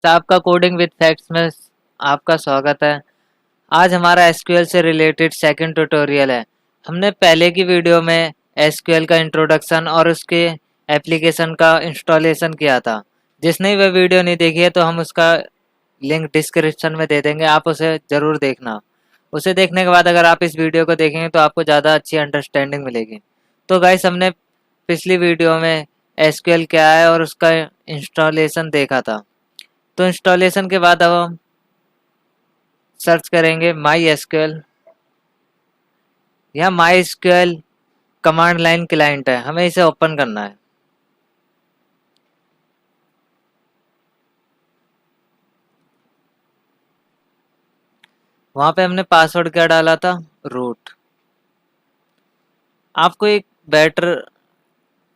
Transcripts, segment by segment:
तो आपका coding with facts में आपका स्वागत है। आज हमारा एसक्यूएल से रिलेटेड सेकंड ट्यूटोरियल है। हमने पहले की वीडियो में एसक्यूएल का इंट्रोडक्शन और उसके एप्लीकेशन का इंस्टॉलेशन किया था। जिसने वह वीडियो नहीं देखी है तो हम उसका लिंक डिस्क्रिप्शन में दे देंगे, आप उसे ज़रूर देखना। उसे देखने के बाद अगर आप इस वीडियो को देखेंगे तो आपको ज़्यादा अच्छी अंडरस्टैंडिंग मिलेगी। तो गाइस, हमने पिछली वीडियो में एसक्यूएल क्या है और उसका इंस्टॉलेशन देखा था। तो इंस्टॉलेशन के बाद अब हम सर्च करेंगे माई एसक्यूएल। यह my SQL command line client है, हमें इसे ओपन करना है। वहां पे हमने पासवर्ड क्या डाला था, रूट। आपको एक बेटर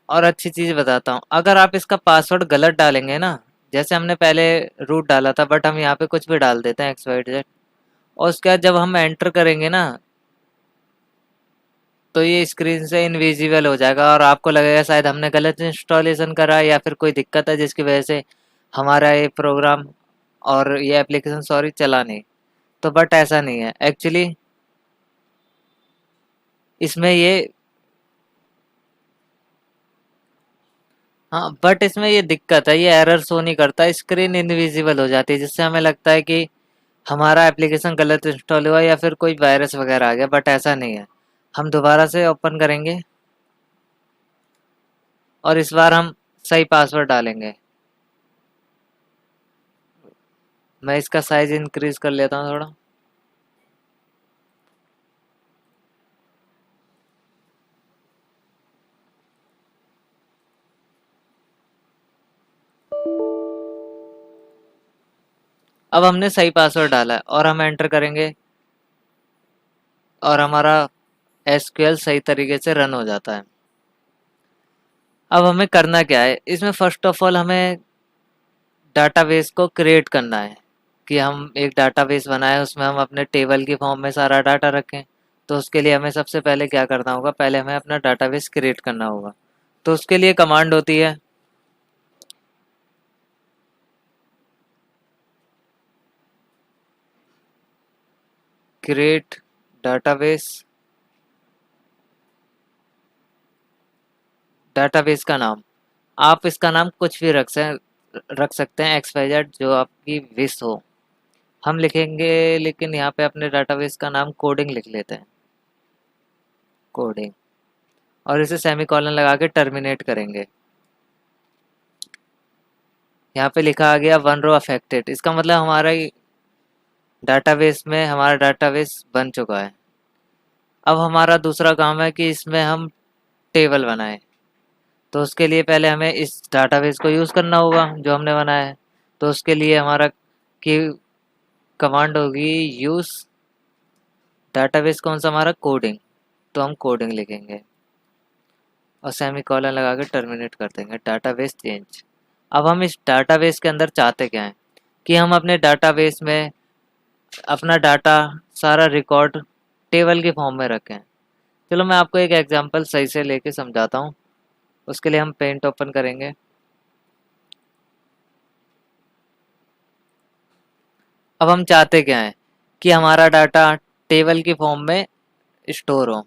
और अच्छी चीज बताता हूँ, अगर आप इसका पासवर्ड गलत डालेंगे ना, जैसे हमने पहले रूट डाला था बट हम यहाँ पे कुछ भी डाल देते हैं एक्स वाई जेड, और उसके बाद जब हम एंटर करेंगे ना तो ये स्क्रीन से इनविजिबल हो जाएगा और आपको लगेगा शायद हमने गलत इंस्टॉलेशन करा है या फिर कोई दिक्कत है जिसकी वजह से हमारा ये प्रोग्राम और ये एप्लीकेशन सॉरी चला नहीं। तो बट ऐसा नहीं है एक्चुअली, इसमें ये हाँ बट इसमें ये दिक्कत है, ये एरर शो नहीं करता, स्क्रीन इनविजिबल हो जाती है जिससे हमें लगता है कि हमारा एप्लीकेशन गलत इंस्टॉल हुआ या फिर कोई वायरस वगैरह आ गया, बट ऐसा नहीं है। हम दोबारा से ओपन करेंगे और इस बार हम सही पासवर्ड डालेंगे। मैं इसका साइज इंक्रीज कर लेता हूँ थोड़ा। अब हमने सही पासवर्ड डाला है और हम एंटर करेंगे और हमारा एसक्यूएल सही तरीके से रन हो जाता है। अब हमें करना क्या है, इसमें फर्स्ट ऑफ ऑल हमें डाटाबेस को क्रिएट करना है कि हम एक डाटाबेस बनाए, उसमें हम अपने टेबल की फॉर्म में सारा डाटा रखें। तो उसके लिए हमें सबसे पहले क्या करना होगा, पहले हमें अपना डाटाबेस क्रिएट करना होगा। तो उसके लिए कमांड होती है क्रिएट डाटाबेस। डाटाबेस का नाम, आप इसका नाम कुछ भी रख सकते हैं, एक्स वाई जेड जो आपकी विश हो। हम लिखेंगे लेकिन यहाँ पे अपने डाटाबेस का नाम कोडिंग लिख लेते हैं, कोडिंग। और इसे सेमीकोलन लगा के टर्मिनेट करेंगे। यहाँ पे लिखा आ गया वन रो अफेक्टेड, इसका मतलब हमारा डाटाबेस में हमारा डाटाबेस बन चुका है। अब हमारा दूसरा काम है कि इसमें हम टेबल बनाएं। तो उसके लिए पहले हमें इस डाटाबेस को यूज़ करना होगा जो हमने बनाया है। तो उसके लिए हमारा की कमांड होगी यूज़ डाटाबेस, कौन सा हमारा कोडिंग। तो हम कोडिंग लिखेंगे और सेमीकोलन लगा के टर्मिनेट कर देंगे, डाटाबेस चेंज। अब हम इस डाटाबेस के अंदर चाहते क्या हैं कि हम अपने डाटाबेस में अपना डाटा सारा रिकॉर्ड टेबल के फॉर्म में रखें। चलो मैं आपको एक एग्जांपल सही से लेके समझाता हूँ। उसके लिए हम पेंट ओपन करेंगे। अब हम चाहते क्या हैं कि हमारा डाटा टेबल की फॉर्म में स्टोर हो।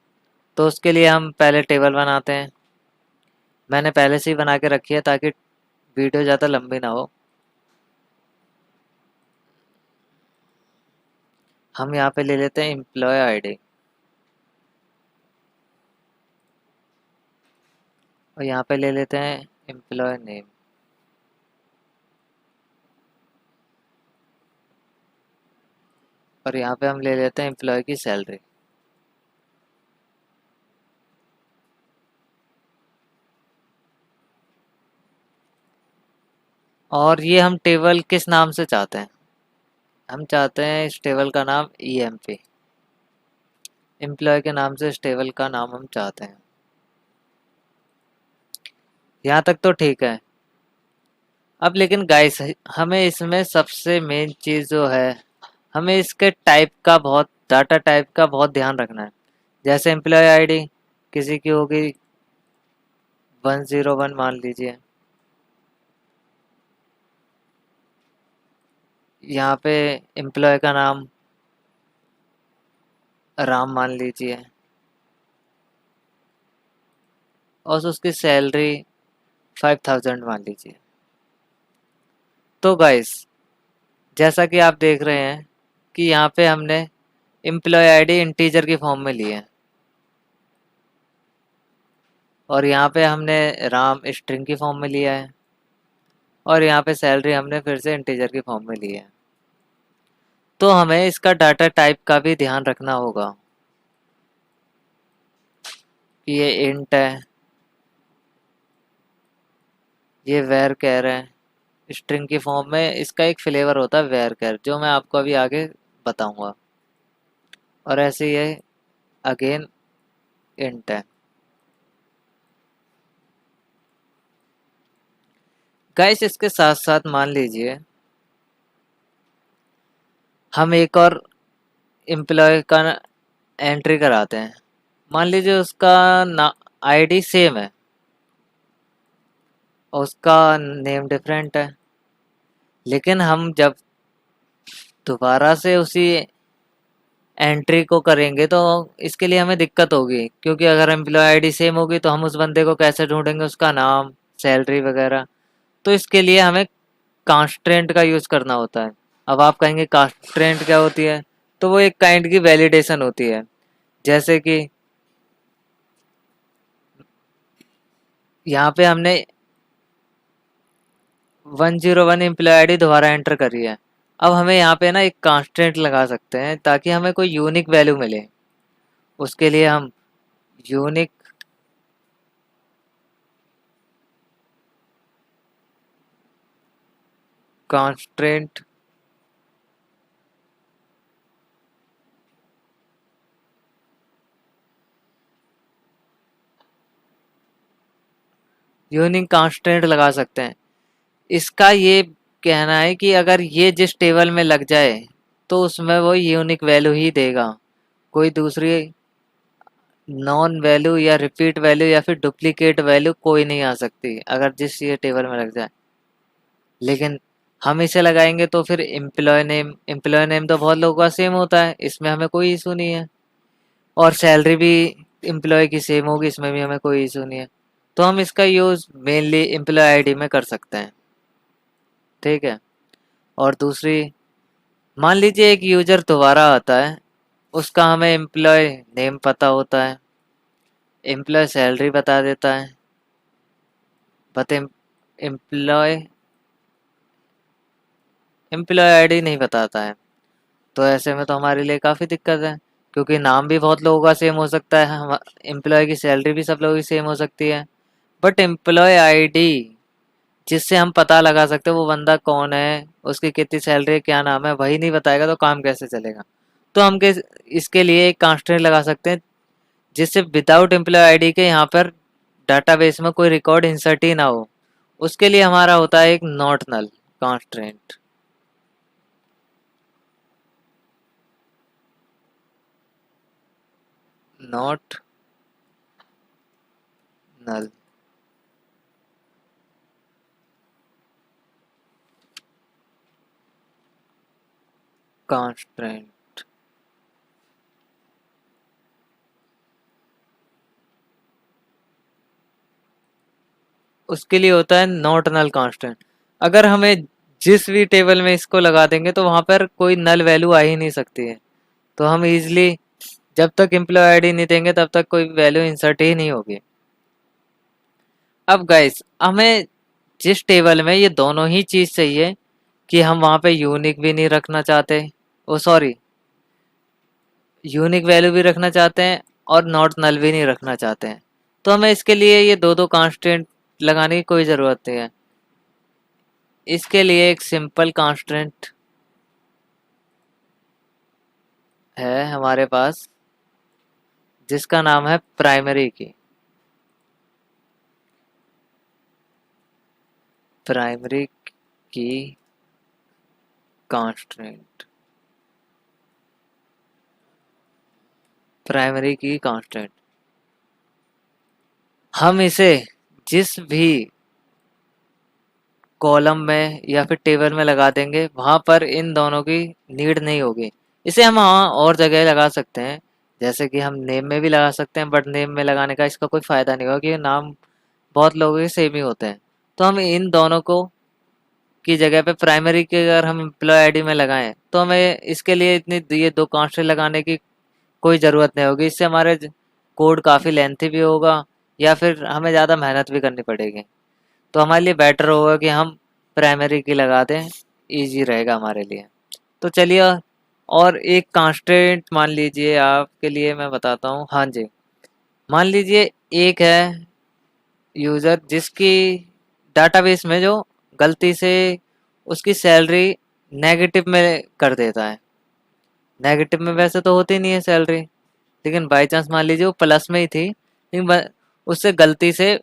तो उसके लिए हम पहले टेबल बनाते हैं। मैंने पहले से ही बना के रखी है ताकि वीडियो ज़्यादा लंबी ना हो। हम यहाँ पे ले लेते हैं एम्प्लॉय आईडी और यहाँ पे ले लेते हैं एम्प्लॉय नेम। और यहाँ पे हम ले लेते हैं एम्प्लॉय की सैलरी। और ये हम टेबल किस नाम से चाहते हैं, हम चाहते हैं इस टेबल का नाम ईएमपी, एम्प्लॉय के नाम से इस टेबल का नाम हम चाहते हैं। यहाँ तक तो ठीक है। अब लेकिन गाइस, हमें इसमें सबसे मेन चीज़ जो है, हमें इसके टाइप का बहुत, डाटा टाइप का बहुत ध्यान रखना है। जैसे एम्प्लॉय आईडी किसी की होगी 101 मान लीजिए, यहाँ पे एम्प्लॉय का नाम राम मान लीजिए और उसकी सैलरी 5000 मान लीजिए। तो गाइस, जैसा कि आप देख रहे हैं कि यहाँ पे हमने एम्प्लॉय आईडी इंटीजर की फॉर्म में ली है और यहाँ पे हमने राम स्ट्रिंग की फॉर्म में लिया है और यहाँ पे सैलरी हमने फिर से इंटीजर की फॉर्म में ली है। तो हमें इसका डाटा टाइप का भी ध्यान रखना होगा कि ये इंट है, ये वेर कैर है। स्ट्रिंग की फॉर्म में इसका एक फ्लेवर होता है वेर कैर, जो मैं आपको अभी आगे बताऊंगा। और ऐसे ये अगेन इंट है। गाइस, इसके साथ साथ मान लीजिए हम एक और एम्प्लॉय का एंट्री कराते हैं। मान लीजिए उसका आईडी सेम है और उसका नेम डिफरेंट है, लेकिन हम जब दोबारा से उसी एंट्री को करेंगे तो इसके लिए हमें दिक्कत होगी, क्योंकि अगर एम्प्लॉय आईडी सेम होगी तो हम उस बंदे को कैसे ढूंढेंगे, उसका नाम, सैलरी वगैरह। तो इसके लिए हमें कांस्ट्रेंट का यूज करना होता है। अब आप कहेंगे कांस्ट्रेंट क्या होती है? तो वो एक काइंड की वैलिडेशन होती है। जैसे कि यहाँ पे हमने 101 एम्प्लॉय आईडी दोबारा एंटर करी है। अब हमें यहाँ पे ना एक कांस्टेंट लगा सकते हैं ताकि हमें कोई यूनिक वैल्यू मिले। उसके लिए हम यूनिक कांस्टेंट यूनिक कांस्टेंट लगा सकते हैं। इसका ये कहना है कि अगर ये जिस टेबल में लग जाए तो उसमें वो यूनिक वैल्यू ही देगा, कोई दूसरी नॉन वैल्यू या रिपीट वैल्यू या फिर डुप्लीकेट वैल्यू कोई नहीं आ सकती अगर जिस ये टेबल में लग जाए। लेकिन हम इसे लगाएंगे तो फिर एम्प्लॉय नेम तो बहुत लोगों का सेम होता है, इसमें हमें कोई इशू नहीं है। और सैलरी भी एम्प्लॉय की सेम होगी, इसमें भी हमें कोई इशू नहीं है। तो हम इसका यूज मेनली एम्प्लॉय आईडी में कर सकते हैं। ठीक है। और दूसरी, मान लीजिए एक यूजर दोबारा आता है, उसका हमें एम्प्लॉय नेम पता होता है, एम्प्लॉय सैलरी बता देता है, बट एम्प्लॉय एम्प्लॉय आईडी नहीं बताता है। तो ऐसे में तो हमारे लिए काफ़ी दिक्कत है, क्योंकि नाम भी बहुत लोगों का सेम हो सकता है, हम एम्प्लॉय की सैलरी भी सब लोगों की सेम हो सकती है, बट एम्प्लॉय आईडी जिससे हम पता लगा सकते हैं वो बंदा कौन है, उसकी कितनी सैलरी है, क्या नाम है, वही नहीं बताएगा तो काम कैसे चलेगा। तो हम इसके लिए एक कांस्टेंट लगा सकते हैं जिससे विदाउट एम्प्लॉय आईडी के यहाँ पर डाटाबेस में कोई रिकॉर्ड इंसर्ट ही ना हो। उसके लिए हमारा होता है एक not null constant. Not null constant. उसके लिए होता है नॉट नल कांस्टेंट। अगर हमें जिस भी टेबल में इसको लगा देंगे तो वहां पर कोई नल वैल्यू आ ही नहीं सकती है। तो हम इजिली जब तक एम्प्लॉय आईडी नहीं देंगे तब तक कोई वैल्यू इंसर्ट ही नहीं होगी। अब गाइस, हमें जिस टेबल में ये दोनों ही चीज चाहिए कि हम वहां पे यूनिक भी नहीं रखना चाहते, ओ सॉरी, यूनिक वैल्यू भी रखना चाहते हैं और नॉट नल भी नहीं रखना चाहते हैं, तो हमें इसके लिए ये दो दो कांस्टेंट लगाने की कोई ज़रूरत नहीं है। इसके लिए एक सिंपल कांस्टेंट है हमारे पास जिसका नाम है प्राइमरी की। प्राइमरी की कांस्टेंट, प्राइमरी की कांस्टेंट, हम इसे जिस भी कॉलम में या फिर टेबल में लगा देंगे, वहाँ पर इन दोनों की नीड नहीं होगी। इसे हम वहाँ और जगह लगा सकते हैं, जैसे कि हम नेम में भी लगा सकते हैं, बट नेम में लगाने का इसका कोई फ़ायदा नहीं होगा क्योंकि नाम बहुत लोगों के सेम ही होते हैं। तो हम इन दोनों को की जगह पे प्राइमरी के अगर हम एम्प्लॉय आईडी में लगाएं तो हमें इसके लिए इतनी ये दो कांस्टेंट लगाने की कोई ज़रूरत नहीं होगी। इससे हमारे कोड काफ़ी लेंथी भी होगा या फिर हमें ज़्यादा मेहनत भी करनी पड़ेगी। तो हमारे लिए बेटर होगा कि हम प्राइमरी की लगा दें, इजी रहेगा हमारे लिए। तो चलिए, और एक कांस्टेंट मान लीजिए आपके लिए मैं बताता हूँ। हाँ जी, मान लीजिए एक है यूज़र जिसकी डाटाबेस में जो गलती से उसकी सैलरी नेगेटिव में कर देता है। नेगेटिव में वैसे तो होती नहीं है सैलरी, लेकिन बाई चांस मान लीजिए वो प्लस में ही थी, लेकिन उससे गलती से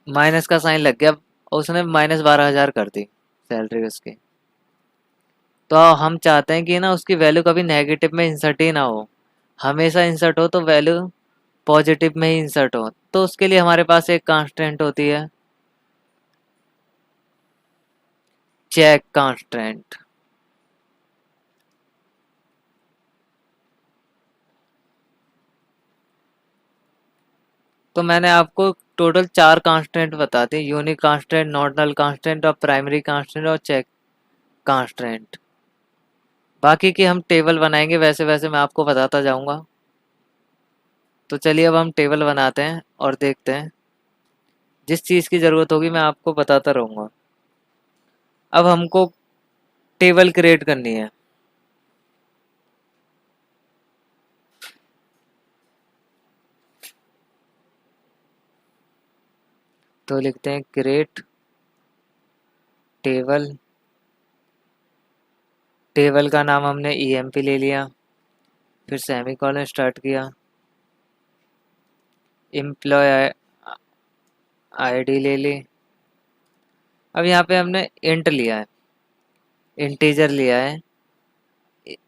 माइनस का साइन लग गया और उसने -12,000 कर दी सैलरी उसकी। तो हम चाहते हैं कि ना उसकी वैल्यू कभी नेगेटिव में इंसर्ट ही ना हो, हमेशा इंसर्ट हो तो वैल्यू पॉजिटिव में ही इंसर्ट हो। तो उसके लिए हमारे पास एक कांस्टेंट होती है, चेक कांस्टेंट। तो मैंने आपको टोटल 4 कांस्टेंट बता दी, यूनिक कांस्टेंट, नॉर्डनल कांस्टेंट और प्राइमरी कांस्टेंट और चेक कांस्टेंट। बाकी की हम टेबल बनाएंगे, वैसे वैसे मैं आपको बताता जाऊंगा। तो चलिए अब हम टेबल बनाते हैं और देखते हैं, जिस चीज़ की ज़रूरत होगी मैं आपको बताता रहूँगा। अब हमको टेबल क्रिएट करनी है, तो लिखते हैं क्रिएट टेबल। टेबल का नाम हमने ईएमपी ले लिया, फिर सेमीकोलन स्टार्ट किया, एम्प्लॉय आईडी ले ली। अब यहाँ पे हमने इंट लिया है, इंटीजर लिया है।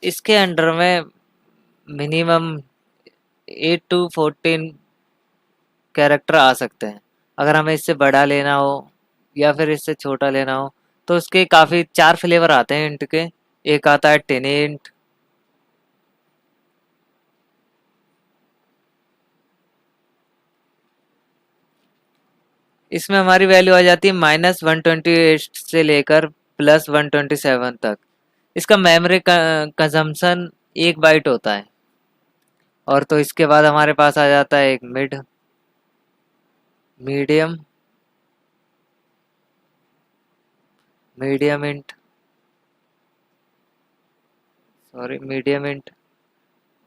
इसके अंडर में मिनिमम 8 to 14 कैरेक्टर आ सकते हैं। अगर हमें इससे बड़ा लेना हो या फिर इससे छोटा लेना हो तो उसके काफ़ी 4 फ्लेवर आते हैं इंट के। एक आता है टिनी इंट, इसमें हमारी वैल्यू आ जाती है -128 से लेकर +127 तक। इसका मेमोरी कंजम्पशन 1 बाइट होता है। और तो इसके बाद हमारे पास आ जाता है एक medium medium int, sorry medium int.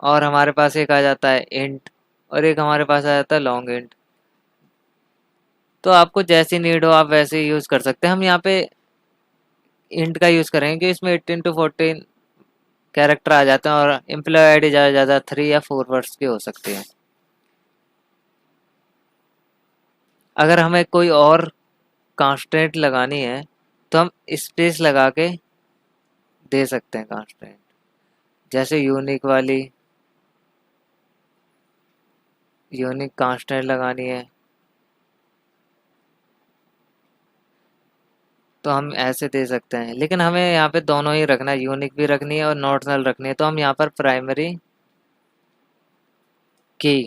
और हमारे पास एक आ जाता है इंट, और एक हमारे पास आ जाता है लॉन्ग इंट। तो आपको जैसी नीड हो आप वैसे ही यूज़ कर सकते हैं। हम यहाँ पे इंट का यूज़ करेंगे कि इसमें 18 to 14 कैरेक्टर आ जाते हैं और एम्प्लॉय आईडी ज़्यादा ज़्यादा 3 या 4 वर्ड्स की हो सकती है। अगर हमें कोई और कांस्टेंट लगानी है तो हम स्पेस लगा के दे सकते हैं कांस्टेंट, जैसे यूनिक कांस्टेंट लगानी है तो हम ऐसे दे सकते हैं। लेकिन हमें यहाँ पे दोनों ही रखना है, यूनिक भी रखनी है और नॉर्डनल रखनी है। तो हम यहाँ पर प्राइमरी की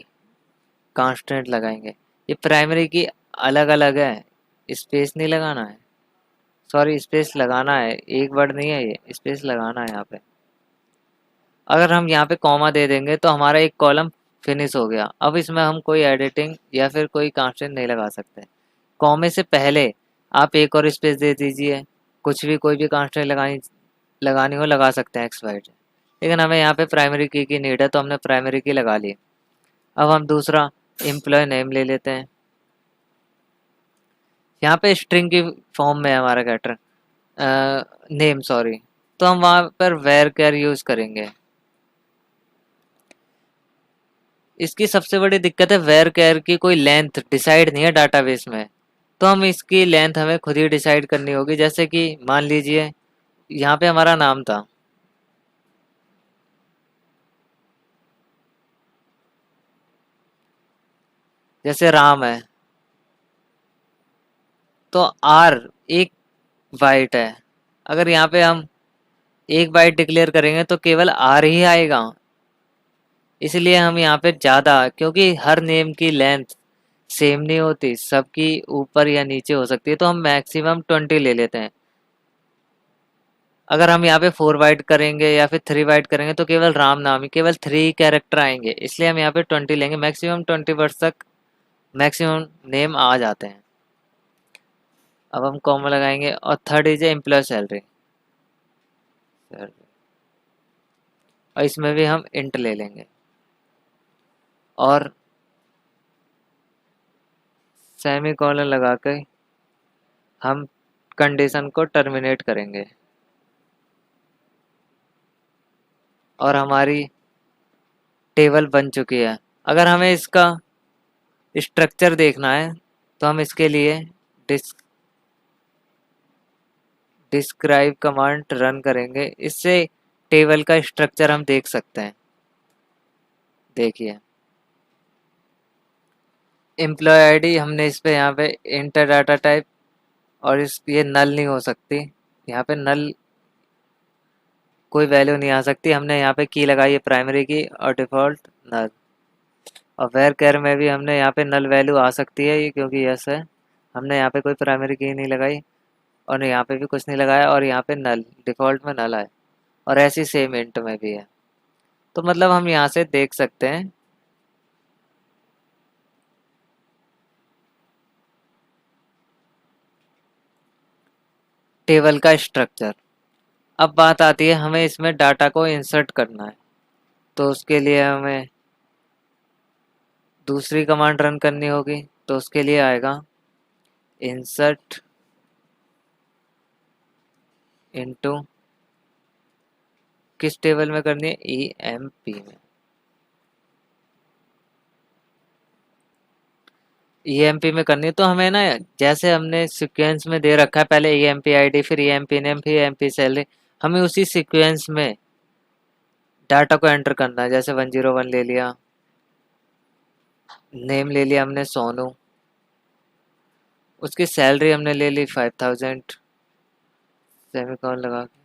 कांस्टेंट लगाएंगे। ये प्राइमरी की अलग अलग है, स्पेस नहीं लगाना है, सॉरी स्पेस लगाना है, एक वर्ड नहीं है, ये स्पेस लगाना है यहाँ पे। अगर हम यहाँ पे कॉमा दे देंगे तो हमारा एक कॉलम फिनिश हो गया। अब इसमें हम कोई एडिटिंग या फिर कोई कांस्टेंट नहीं लगा सकते। कॉमे से पहले आप एक और स्पेस दे दीजिए, कुछ भी कोई भी कांस्टेंट लगानी लगानी हो लगा सकते हैं एक्स वाई से। लेकिन हमें यहाँ पे प्राइमरी की नीड है तो हमने प्राइमरी की लगा ली। अब हम दूसरा एम्प्लॉय नेम ले लेते हैं। यहाँ पे स्ट्रिंग की फॉर्म में है हमारा कैरेक्टर नेम, सॉरी। तो हम वहाँ पर वेर केयर यूज़ करेंगे। इसकी सबसे बड़ी दिक्कत है वेर केयर की कोई लेंथ डिसाइड नहीं है डाटाबेस में। तो हम इसकी लेंथ हमें खुद ही डिसाइड करनी होगी। जैसे कि मान लीजिए यहाँ पे हमारा नाम था, जैसे राम है, तो आर एक वाइट है। अगर यहाँ पे हम एक बाइट डिक्लेयर करेंगे तो केवल आर ही आएगा, इसलिए हम यहाँ पे ज़्यादा, क्योंकि हर नेम की लेंथ सेम नहीं होती, सबकी ऊपर या नीचे हो सकती है, तो हम मैक्सिमम 20 ले लेते हैं। अगर हम यहाँ पे 4 बाइट करेंगे या फिर 3 बाइट करेंगे तो केवल राम नाम ही, केवल 3 कैरेक्टर आएंगे, इसलिए हम यहाँ पे 20 लेंगे। मैक्सिमम 20 वर्ड्स तक मैक्सिमम नेम आ जाते हैं। अब हम कॉमा लगाएंगे और थर्ड इज एम्प्लॉय सैलरी, और इसमें भी हम इंट ले लेंगे और सेमी कॉलन लगा के हम कंडीशन को टर्मिनेट करेंगे और हमारी टेबल बन चुकी है। अगर हमें इसका स्ट्रक्चर देखना है तो हम इसके लिए डिस्क्राइब कमांड रन करेंगे, इससे टेबल का स्ट्रक्चर हम देख सकते हैं। देखिए एम्प्लॉय आईडी हमने इस पे यहाँ पे इंटर डाटा टाइप, और इस ये नल नहीं हो सकती, यहाँ पे नल कोई वैल्यू नहीं आ सकती। हमने यहाँ पे की लगाई है प्राइमरी की और डिफॉल्ट नल, और वेर केयर में भी हमने यहाँ पे नल वैल्यू आ सकती है ये, क्योंकि यस है। हमने यहाँ पे कोई प्राइमरी की नहीं लगाई और यहाँ पे भी कुछ नहीं लगाया, और यहाँ पे नल डिफॉल्ट में नल है, और ऐसी सेम इंट में भी है। तो मतलब हम यहाँ से देख सकते हैं टेबल का स्ट्रक्चर। अब बात आती है हमें इसमें डाटा को इंसर्ट करना है, तो उसके लिए हमें दूसरी कमांड रन करनी होगी। तो उसके लिए आएगा इंसर्ट इनटू, किस टेबल में करनी है, ईएमपी में। ईएमपी में करनी है तो हमें ना, जैसे हमने सीक्वेंस में दे रखा है, पहले ईएमपी आईडी, फिर ईएमपी नेम, फिर ईएमपी सैलरी, हमें उसी सीक्वेंस में डाटा को एंटर करना है। जैसे 101 ले लिया, नेम ले लिया हमने सोनू, उसकी सैलरी हमने ले ली 5000, सेमीकोलन लगा के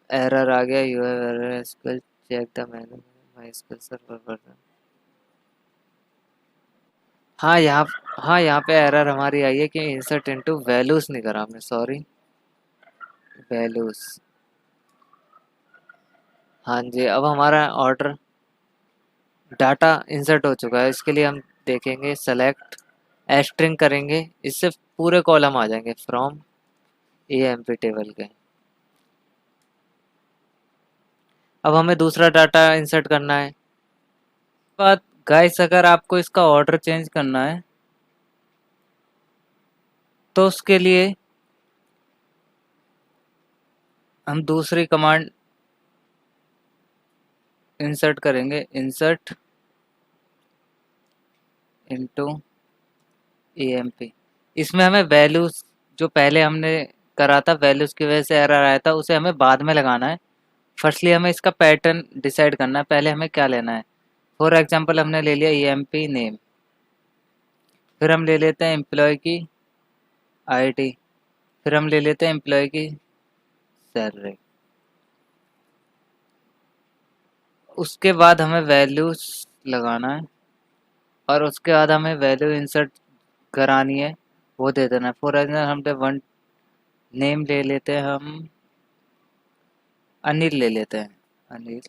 एरर आ गया, you have error SQL, check the menu my SQL server version. हाँ यहाँ हाँ यहाँ पे एरर हमारी आई है कि इंसर्ट इनटू वैल्यूज नहीं करा हमने, सॉरी, वैल्यूज। हाँ जी, अब हमारा ऑर्डर डाटा इंसर्ट हो चुका है। इसके लिए हम देखेंगे सेलेक्ट एस्ट्रिंग करेंगे, इससे पूरे कॉलम आ जाएंगे फ्रॉम एएमपी टेबल के। अब हमें दूसरा डाटा इंसर्ट करना है। बात गाइस, अगर आपको इसका ऑर्डर चेंज करना है तो उसके लिए हम दूसरी कमांड इंसर्ट करेंगे, इंसर्ट इनटू एएमपी। इसमें हमें वैल्यूज, जो पहले हमने करा था वैल्यूज की वजह से एरर आया था, उसे हमें बाद में लगाना है। फर्स्टली हमें इसका पैटर्न डिसाइड करना है, पहले हमें क्या लेना है। फॉर एग्जांपल हमने ले लिया ईएमपी नेम, फिर हम ले लेते हैं एम्प्लॉय की आईडी, फिर हम ले लेते हैं एम्प्लॉय की सैलरी। उसके बाद हमें वैल्यूज लगाना है, और उसके बाद हमें वैल्यू इंसर्ट करानी है, वो दे देना है। फॉर एग्जाम्पल हमने वन नेम ले लेते हैं, हम अनिल ले लेते हैं, अनिल।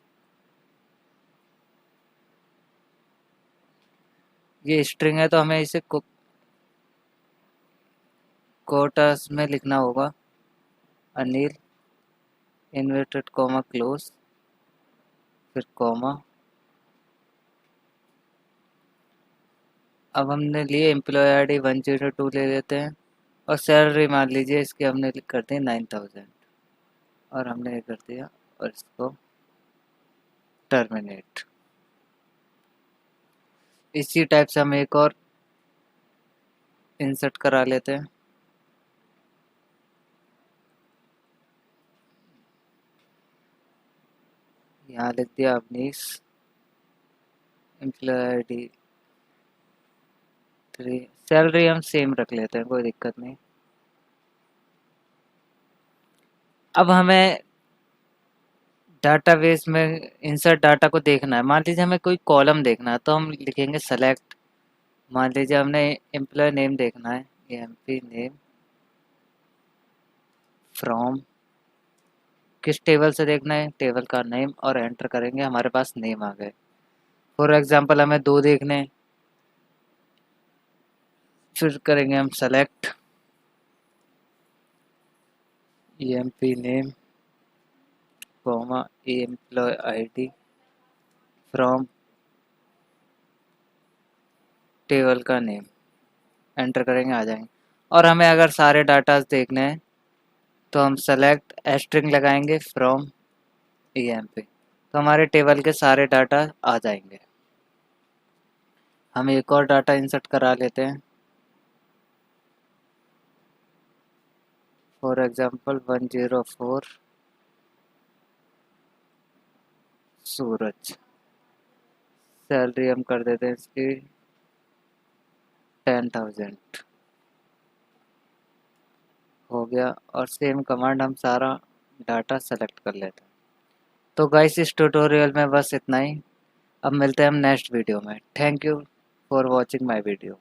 ये स्ट्रिंग है तो हमें इसे कोटस में लिखना होगा, अनिल इन्वर्टेड कॉमा क्लोज, फिर कॉमा। अब हमने लिए एम्प्लॉय आईडी 102 ले लेते हैं, और सैलरी मान लीजिए इसकी हमने कर दी 9000, और हमने ये कर दिया, और इसको टर्मिनेट। इसी टाइप से हम एक और इंसर्ट करा लेते हैं। यहाँ लिख दिया अवनीश, एम्प्लॉय आईडी सैलरी हम सेम रख लेते हैं, कोई दिक्कत नहीं। अब हमें डाटाबेस में इंसर्ट डाटा को देखना है। मान लीजिए हमें कोई कॉलम देखना है तो हम लिखेंगे सेलेक्ट। मान लीजिए हमने एम्प्लॉय नेम देखना है, एम्प्लॉय नेम फ्रॉम, किस टेबल से देखना है, टेबल का नेम, और एंटर करेंगे, हमारे पास नेम आ गए। फॉर एग्जांपल हमें दो देखने हैं, फिर करेंगे हम select employee name comma employee ID from table का नेम, एंटर करेंगे, आ जाएंगे। और हमें अगर सारे डाटाज देखने हैं तो हम सेलेक्ट स्ट्रिंग लगाएंगे फ्रॉम emp, तो हमारे टेबल के सारे डाटा आ जाएंगे। हम एक और डाटा इंसर्ट करा लेते हैं, फॉर एग्जांपल 104 सूरज। सैलरी हम कर देते हैं इसकी 10,000, हो गया। और सेम कमांड हम सारा डाटा सेलेक्ट कर लेते हैं। तो गाइस इस ट्यूटोरियल में बस इतना ही। अब मिलते हैं हम नेक्स्ट वीडियो में। Thank you for watching my video.